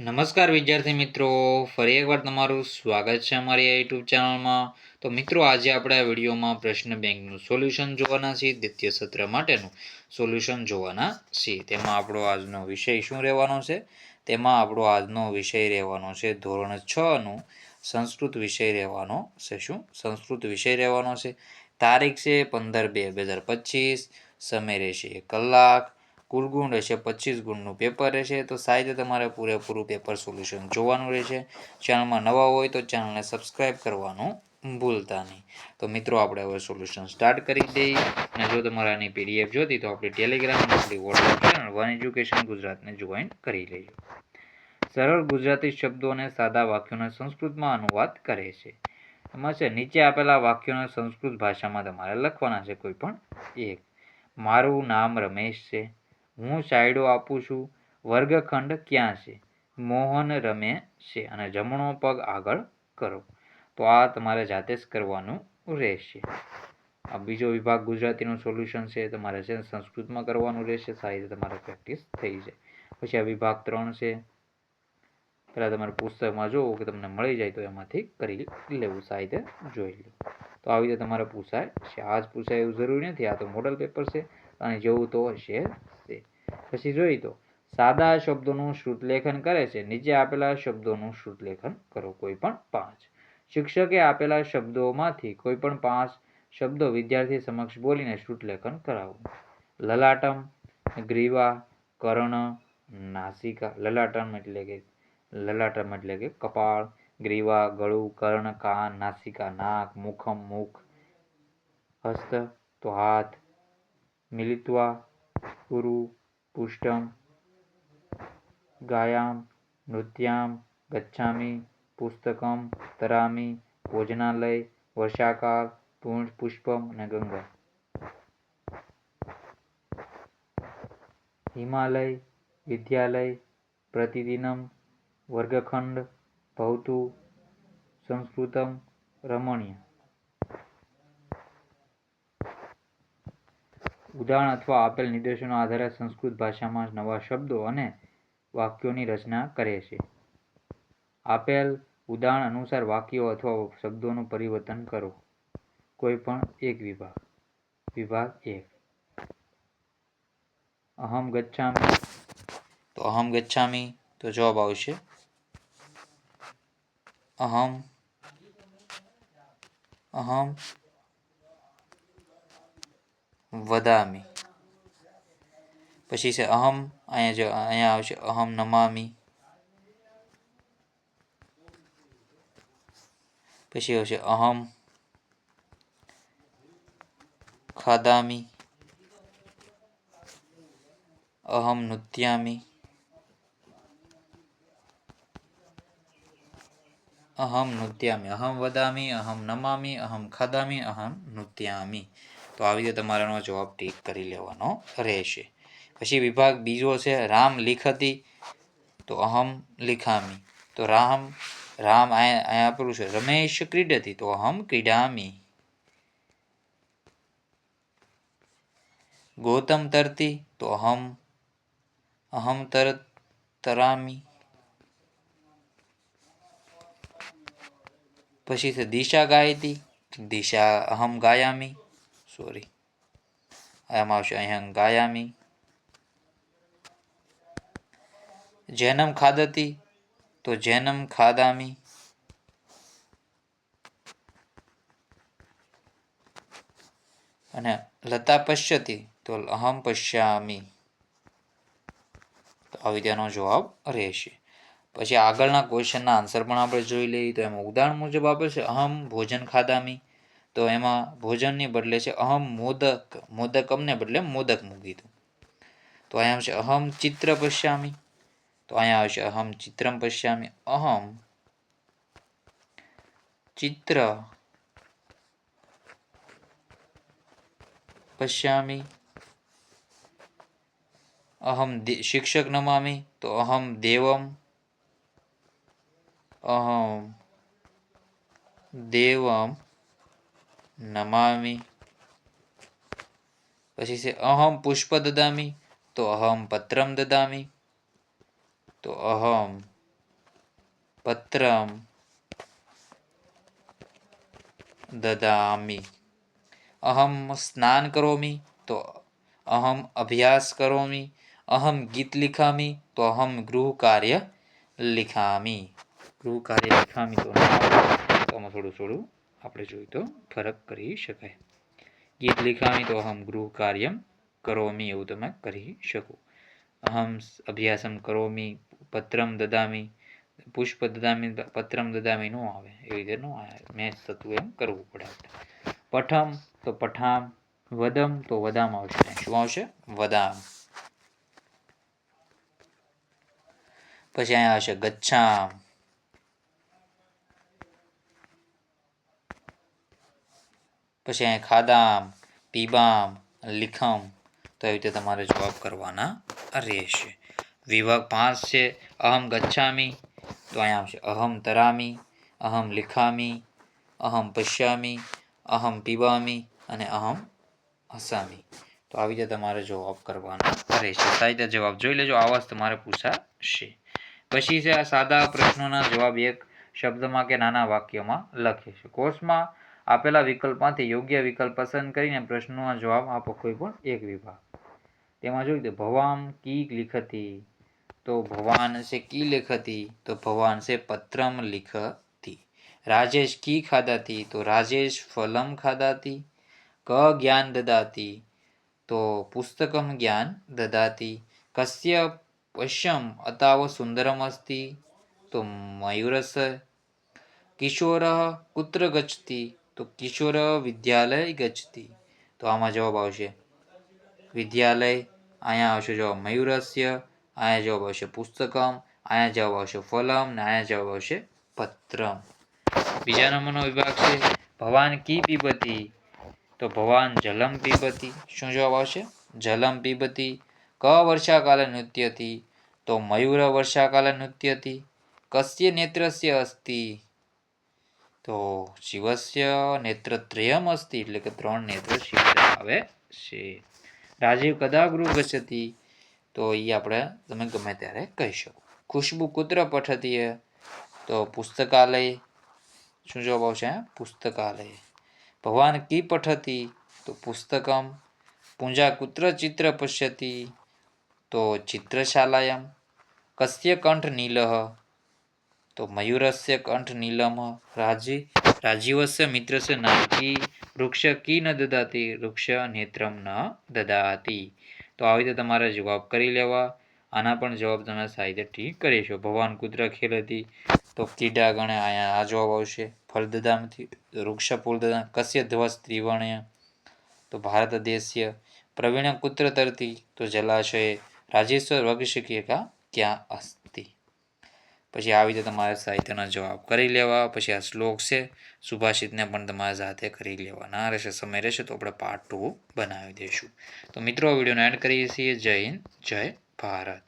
નમસ્કાર વિદ્યાર્થી મિત્રો, ફરી એકવાર તમારું સ્વાગત છે અમારી આ યુટ્યુબ ચેનલમાં. તો મિત્રો, આજે આપણે આ વિડીયોમાં પ્રશ્ન બેંકનું સોલ્યુશન જોવાના છીએ, દ્વિતીય સત્ર માટેનું સોલ્યુશન જોવાના છીએ. તેમાં આપણો આજનો વિષય શું રહેવાનો છે? તેમાં આપણો આજનો વિષય રહેવાનો છે ધોરણ 6નું સંસ્કૃત વિષય રહેવાનો છે. શું સંસ્કૃત વિષય રહેવાનો છે? તારીખ છે 15/2/2025, સમય રહેશે 1 કલાક, કુલ ગુણ રહેશે 25 ગુણનું પેપર રહેશે. તો સાહિત્ય તમારે પૂરેપૂરું પેપર સોલ્યુશન જોવાનું રહેશે. ચેનલમાં નવા હોય તો ચેનલને સબસ્ક્રાઈબ કરવાનું ભૂલતા નહીં. તો મિત્રો, આપણે હવે સોલ્યુશન સ્ટાર્ટ કરી દઈએ. અને જો તમારે આની પીડીએફ જોતી તો આપણી ટેલિગ્રામ અને આપણી વોટ્સએપ ચેનલ વન એજ્યુકેશન ગુજરાતને જોઈન કરી લેજો. સરળ ગુજરાતી શબ્દો અને સાદા વાક્યોને સંસ્કૃતમાં અનુવાદ કરે છે. એમાં છે નીચે આપેલા વાક્યોને સંસ્કૃત ભાષામાં તમારે લખવાના છે. કોઈ પણ એક. મારું નામ રમેશ છે. હું શાયડો આપું છું. વર્ગખંડ ક્યાં છે? મોહન રમે છે. અને જમણો પગ આગળ કરો. તો આ તમારે જાતે જ કરવાનું રહેશે. આ બીજો વિભાગ ગુજરાતીનું સોલ્યુશન છે, તમારે છે સંસ્કૃતમાં કરવાનું રહેશે. સાહિત્ય તમારે પ્રેક્ટિસ થઈ જાય. પછી આ વિભાગ 3 છે. પહેલાં તમારે પુસ્તકમાં જોવો કે તમને મળી જાય તો એમાંથી કરી લેવું, સાહિત્ય જોઈ લો. તો આવી રીતે તમારે પૂછાય છે. આ જ પૂછાય એવું જરૂરી નથી, આ તો મોડલ પેપર છે અને જેવું તો હશે તે. પછી જોઈ તો સાદા શબ્દોનું શ્રુતલેખન કરે છે. નીચે આપેલા શબ્દોનું શ્રુતલેખન કરો, કોઈ પણ 5. શિક્ષકે આપેલા શબ્દોમાંથી કોઈ પણ 5 શબ્દો વિદ્યાર્થી સમક્ષ બોલીને શ્રુતલેખન કરાવવું. લલાટમ, ગ્રીવા, કર્ણ, નાસિકા. લલાટમ એટલે કે કપાળ, ગ્રીવા ગળું, કર્ણ કાન, નાસિકા નાક, મુખમ મુખ, હસ્ત તો હાથ, મિલિત્વા ઉરુ પુષ્ટમ, ગાયામ, નૃત્યામ, ગચ્છામિ, પુસ્તકમ, તરામિ, ભોજનાલય, વર્ષાકાલ, પુષ્પમ અને ગંગા. હિમાલય, વિદ્યાલય, પ્રતિદિનમ, વર્ગખંડ, ભવતુ, સંસ્કૃતમ, રમણીય. ઉદાહરણ અથવા આપેલ નિર્દેશોના આધારે સંસ્કૃત ભાષામાં નવા શબ્દો અને વાક્યોની રચના કરે છે. આપેલ ઉદાહરણ અનુસાર વાક્યો અથવા શબ્દોનું પરિવર્તન કરો. કોઈ પણ એક વિભાગ. વિભાગ 1. અહમ ગચ્છામિ. તો અહમ ગચ્છામિ તો જવાબ આવશે અહમ વદામિ. પછી છે અહમ, અહીંયા આવશે અહમ નમામિ. પછી આવશે અહમ ખાદામિ, અહમ નૃત્યામિ, અહમ નૃત્યામિ. અહમ વદામિ, અહમ નમામિ, અહમ ખાદામિ, અહમ નૃત્યામિ. તો આવી રીતે તમારાનો જવાબ ટીક કરી લેવાનો રહેશે. પછી વિભાગ બીજો છે રામ લિખતી. તો અહમ લિખામી. તો રામ અહીંયા આપેલું છે રમેશ ક્રીડતી. તો અહમ ક્રીડામી. ગૌતમ તરતી. તો અહમ તરામી. પછી છે દિશા ગાયતી. દિશા અહમ ગાયામી. આમાં આવશે અહીંયા ગાયામી. જૈનમ ખાદતી. તો જૈનમ ખાદામી. અને લતા પશ્યતી. તો અહમ પશ્યામી. તો આવી તેનો જવાબ રહેશે. પછી આગળના ક્વેશ્ચનના આન્સર પણ આપણે જોઈ લઈએ. તો એમાં ઉદાહરણ મુજબ આપે છે અહમ ભોજન ખાદામી. તો એમાં ભોજનની બદલે છે અહમ મોદક. મોદકમને બદલે મોદક મૂકી દીધું. તો અહીંયા આવશે અહમ ચિત્ર પશ્યામી. તો અહીંયા આવશે અહમ ચિત્રમ પશ્યામી. અહમ ચિત્ર પશ્યામી. અહમ શિક્ષક નમામી. તો અહમ દેવમ નમામી. પછી છે અહમ પુષ્પ દદામી. તો અહમ પત્રમ દદામી. તો અહમ પત્રમ દદામિ. અહમ સ્નાન કરોમિ તો અહમ અભ્યાસ કરોમિ. અહમ ગીત લિખામી તો અહમ ગૃહ કાર્ય લિખામી. ગૃહ કાર્ય લિખામી તો આમાં થોડું આપણે જોયું તો ફરક કરી શકાય. ગીત લિખામી તો અહમ ગૃહ કાર્યમ કરોમી એવું તમે કરી શકો. અહમ અભ્યાસમ કરોમી, પત્રમ દદામી, પુષ્પ દદામી, પત્રમ દદામી નો આવે, એવી રીતે નો આવે, મેચ થતું એમ કરવું પડે. પઠમ તો પઠામ, વદમ તો વદામ આવશે. શું આવશે? વદામ. પછી અહીંયા આવશે ગચ્છામ, પછી અહીંયા ખાદામ, પીબામ, લિખમ. તો એવી રીતે તમારે જવાબ કરવાના રહેશે. વિભાગ 5 છે અહમ ગચ્છામી, તો અહીંયા આવશે અહમ તરામી, અહમ લિખામી, અહમ પશ્યામી, અહમ પીબામી અને અહમ હસામી. તો આવી રીતે તમારે જવાબ કરવાના રહેશે. સાહિત્ય જવાબ જોઈ લેજો, આવા જ તમારે પૂછાશે. પછી છે આ સાદા પ્રશ્નોના જવાબ એક શબ્દમાં કે નાના વાક્યમાં લખે છે. કોર્સમાં આપેલા વિકલ્પમાંથી યોગ્ય વિકલ્પ પસંદ કરીને પ્રશ્નોના જવાબ આપો. કોઈ પણ એક વિભાગ. તેમાં જોયું તો ભવામ કી લિખતી, તો ભવાન से की लिखती, तो भवान से पत्रम लिखती. राजेश की खादाती, तो राजेश फलम खादाती. क ज्ञान ददाती, तो पुस्तकम ज्ञान ददाती. कस्य पश्यम अताव सुंदरम अस्ति, तो मयूरस्य. किशोर कुत्र गच्छति, तो किशोर विद्यालय गच्छति. तो आમાં જવાબ આવશે વિદ્યાલય, અહીંયા આવશે જવાબ મયુરસ્ય, અહીંયા જવાબ આવશે પુસ્તકમ, અહીંયા જવાબ આવશે ફલમ ને અહીંયા જવાબ આવશે પત્રમ. બીજા નંબરનો વિભાગ છે ભવાન કી પીબતી, તો ભવાન જલમ પીબતી. શું જવાબ આવશે? જલમ પીબતી. ક વર્ષાકાલે નૃત્યતી, તો મયુર વર્ષાકાલે નૃત્યતી. કસ્ય નેત્રસ્ય અસ્તિ, તો શિવસ્ય નેત્રત્રયમ અસ્તિ, એટલે કે 3 નેત્ર શિવને આવે છે. રાજીવ કદા ગૃહ ગચ્છતિ, તો એ આપણે તમે ગમે ત્યારે કહી શકો. ખુશ્બુ કુત્ર પઠતી, તો પુસ્તકાલય. શું જવાબ આવશે? પુસ્તકાલય. ભવાન કી પઠતી, તો પુસ્તકમ. પૂંજા કુત્ર ચિત્ર પશ્યતિ, તો ચિત્રશાલાયમ. કસ્ય કંઠ નીલઃ, તો મયુરસ્ય કંઠ નીલમ. રાજીવસ્ય મિત્રસ્ય નામ કી, વૃક્ષ કી ન દદાતી, વૃક્ષ નેત્રમ ન દદાતી. તો આવી રીતે તમારે જવાબ કરી લેવા. આના પણ જવાબ તમે સાહિત્ય ઠીક કરી શકો. ભગવાન કુત્ર ખેલતી, તો કીડા ગણે, અહીંયા આ જવાબ આવશે. ફલદદામથી વૃક્ષ ફૂલદદામ. કસ્ય ધ્વજ ત્રિવર્ણ્ય, તો ભારત દેશય. પ્રવીણ કુત્ર તરતી, તો જલાશય. રાજેશ્વર વર્ગ શિક્ષિકા ક્યાં અસ્તિ. પછી આવી રીતે તમારે સાહિત્યના જવાબ કરી લેવા. પછી આ શ્લોક છે સુભાષિતને પણ તમારે સાથે કરી લેવાના રહેશે. સમય રહેશે તો આપણે પાર્ટ 2 બનાવી દઈશું. તો મિત્રો વિડીયોને એડ કરીએ છીએ. જય હિન્દ, જય ભારત.